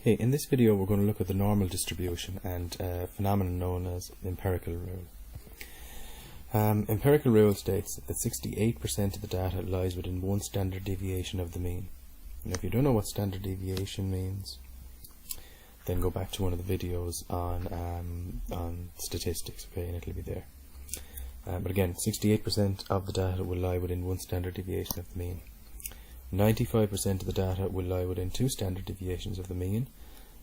Okay, in this video we're going to look at the normal distribution and a phenomenon known as empirical rule. Empirical rule states that 68% of the data lies within one standard deviation of the mean. Now, if you don't know what standard deviation means, then go back to one of the videos on statistics, okay, and it'll be there. But again, 68% of the data will lie within one standard deviation of the mean. 95% of the data will lie within two standard deviations of the mean,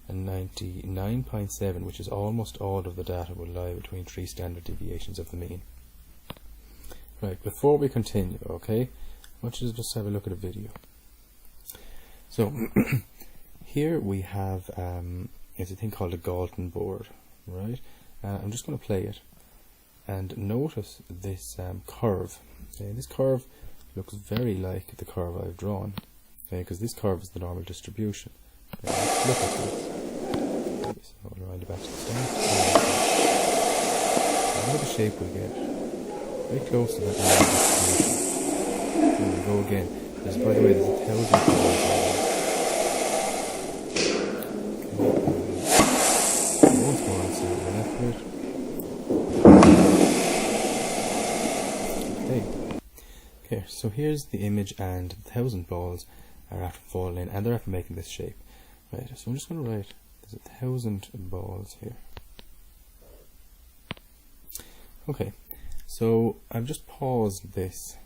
and 99.7%, which is almost all of the data, will lie between three standard deviations of the mean. Right, before we continue, okay, I want you to just have a look at a video. So, here we have it's a thing called a Galton board, right? I'm just going to play it, and notice this curve. Okay, this curve looks very like the curve I've drawn, okay, because this curve is the normal distribution. Okay, let's look at this. Okay, so I'll wind it back to the start. Look at the shape we get. Very close to that normal distribution. Here we go again. By the way, there's 1,000 curves here. Okay, once more I'll see what we're left with. Okay, so here's the image, and 1,000 balls are after falling in, and they're after making this shape. Right, so I'm just going to write, there's 1,000 balls here. Okay, so I've just paused this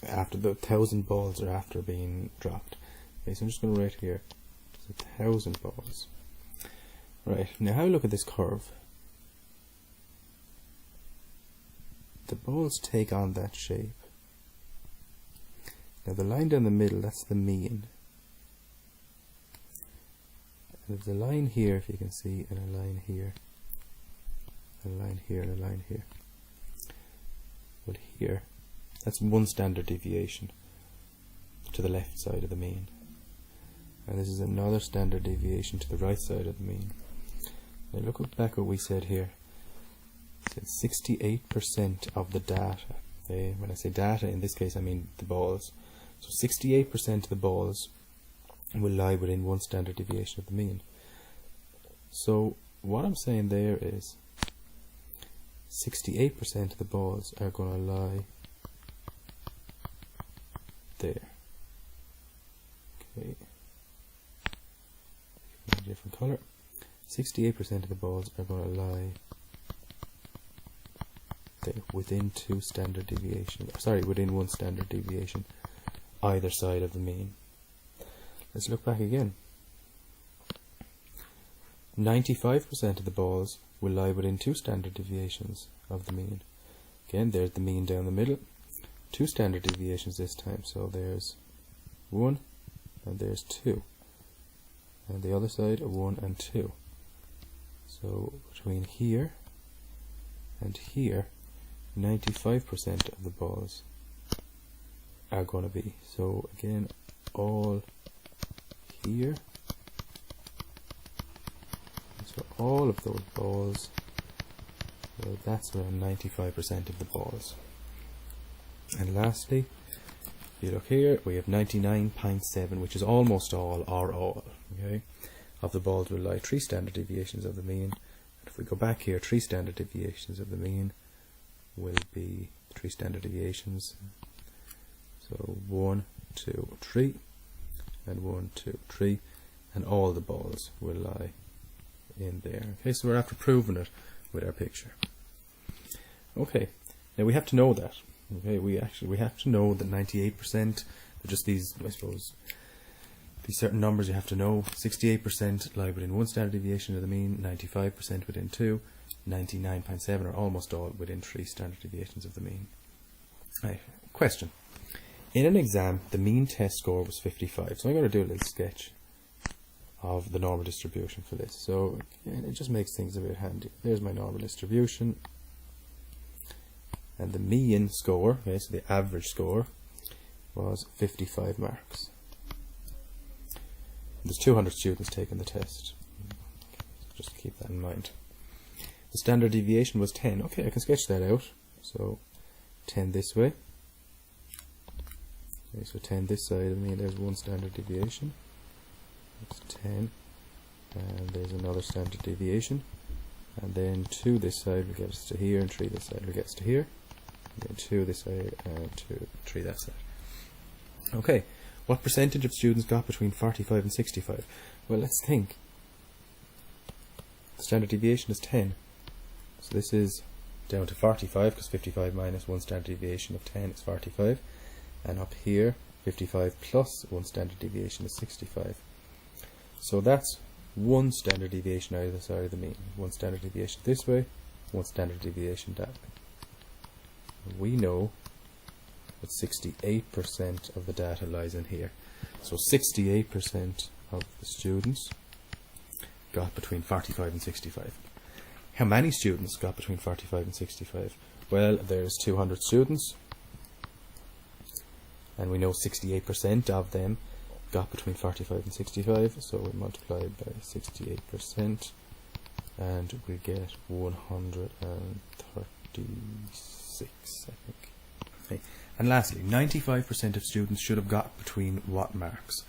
after the 1,000 balls are after being dropped. Okay, so I'm just going to write here, there's 1,000 balls. Right, now have a look at this curve. The balls take on that shape. Now the line down the middle, that's the mean. And there's a line here, if you can see, and a line here, and a line here, and a line here. Well, here, that's one standard deviation to the left side of the mean. And this is another standard deviation to the right side of the mean. Now look back what we said here. 68% of the data, okay? When I say data, in this case I mean the balls. So 68% of the balls will lie within one standard deviation of the mean. So what I'm saying there is 68% of the balls are going to lie there. Okay, a different color. 68% of the balls are going to lie within two standard deviations, within one standard deviation either side of the mean. Let's look back again. 95% of the balls will lie within two standard deviations of the mean. Again, there's the mean down the middle, two standard deviations this time, so there's 1 and there's 2, and the other side are 1 and 2. So between here and here, 95% of the balls are going to be, so again, all here, so all of those balls, well, that's around 95% of the balls. And lastly, if you look here, we have 99.7, which is almost all, or all, okay, of the balls will lie three standard deviations of the mean. And if we go back here, three standard deviations of the mean will be three standard deviations, so 1, 2, 3, and 1, 2, 3, and all the balls will lie in there. Okay, so we're after proving it with our picture. Okay, now we have to know that. Okay, we have to know that 98%, they're just these, I suppose, these certain numbers you have to know. 68% lie within one standard deviation of the mean, 95% within two, 99.7 are almost all within three standard deviations of the mean. Right, question. In an exam, the mean test score was 55. So I'm going to do a little sketch of the normal distribution for this. So it just makes things a bit handy. There's my normal distribution. And the mean score, okay, so the average score, was 55 marks. There's 200 students taking the test. Okay, so just keep that in mind. The standard deviation was 10. Okay, I can sketch that out. So 10 this way. Okay, so 10 this side of me, there's one standard deviation. That's 10, and there's another standard deviation, and then 2 this side will get us to here, and 3 this side will get us to here, and then 2 this side, and 2, 3 that side. Okay, what percentage of students got between 45 and 65? Well, let's think. The standard deviation is 10, so this is down to 45, because 55 minus 1 standard deviation of 10 is 45, and up here 55 plus 1 standard deviation is 65. So that's 1 standard deviation either side of the mean. 1 standard deviation this way, 1 standard deviation that way. We know that 68% of the data lies in here. So 68% of the students got between 45 and 65. How many students got between 45 and 65? Well, there's 200 students, and we know 68% of them got between 45 and 65, so we multiply by 68%, and we get 136, I think. Okay. And lastly, 95% of students should have got between what marks?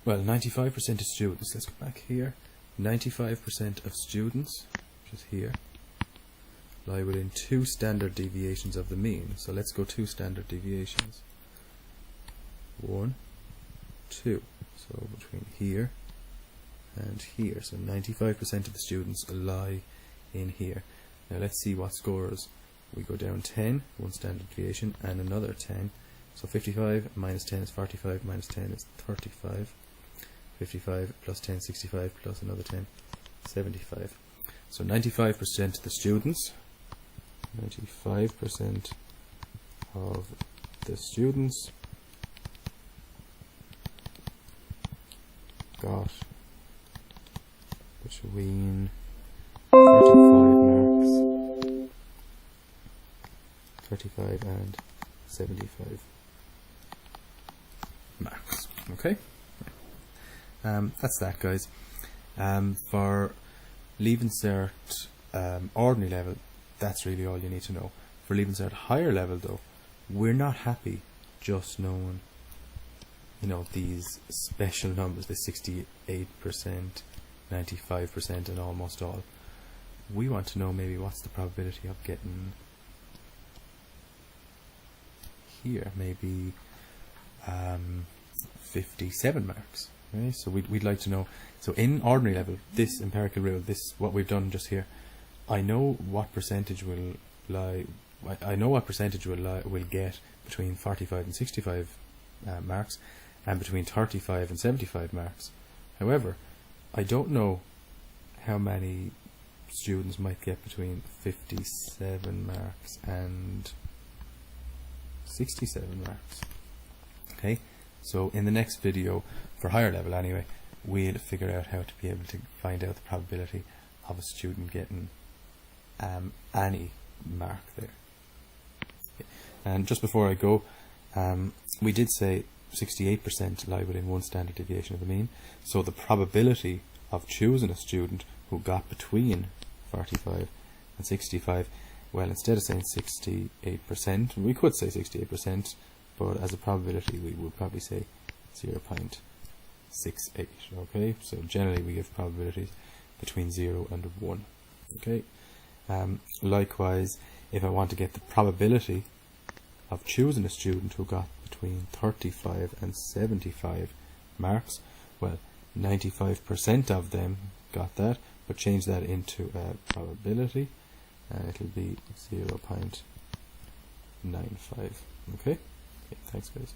Well, 95% of students, let's go back here, 95% of students, which is here, lie within 2 standard deviations of the mean. So let's go 2 standard deviations. 1, 2. So between here and here. So 95% of the students lie in here. Now let's see what scores. We go down 10, 1 standard deviation, and another 10. So 55 minus 10 is 45, minus 10 is 35. 55 plus 10, 65, plus another 10, 75. So 95% of the students, 95% of the students got between 35 and 75 marks. Okay, that's that, guys. For Leaving Cert ordinary level, that's really all you need to know. For Leaving Cert higher level, though, we're not happy just knowing, you know, these special numbers, the 68%, 95%, and almost all. We want to know maybe what's the probability of getting here, maybe 57 marks. Right? So we'd like to know. So in ordinary level, this empirical rule, this what we've done just here, I know what percentage will lie. I know what percentage will get between 45 and 65 marks, and between 35 and 75 marks. However, I don't know how many students might get between 57 marks and 67 marks. Okay, so in the next video, for higher level anyway, we'll figure out how to be able to find out the probability of a student getting any mark there. Okay. And just before I go, we did say 68% lie within 1 standard deviation of the mean, so the probability of choosing a student who got between 45 and 65, well, instead of saying 68%, we could say 68%, but as a probability we would probably say 0.68. Okay, so generally we give probabilities between 0 and 1. Okay, likewise, if I want to get the probability of choosing a student who got between 35 and 75 marks, well, 95% of them got that, but change that into a probability and it'll be 0.95. Okay, thanks guys.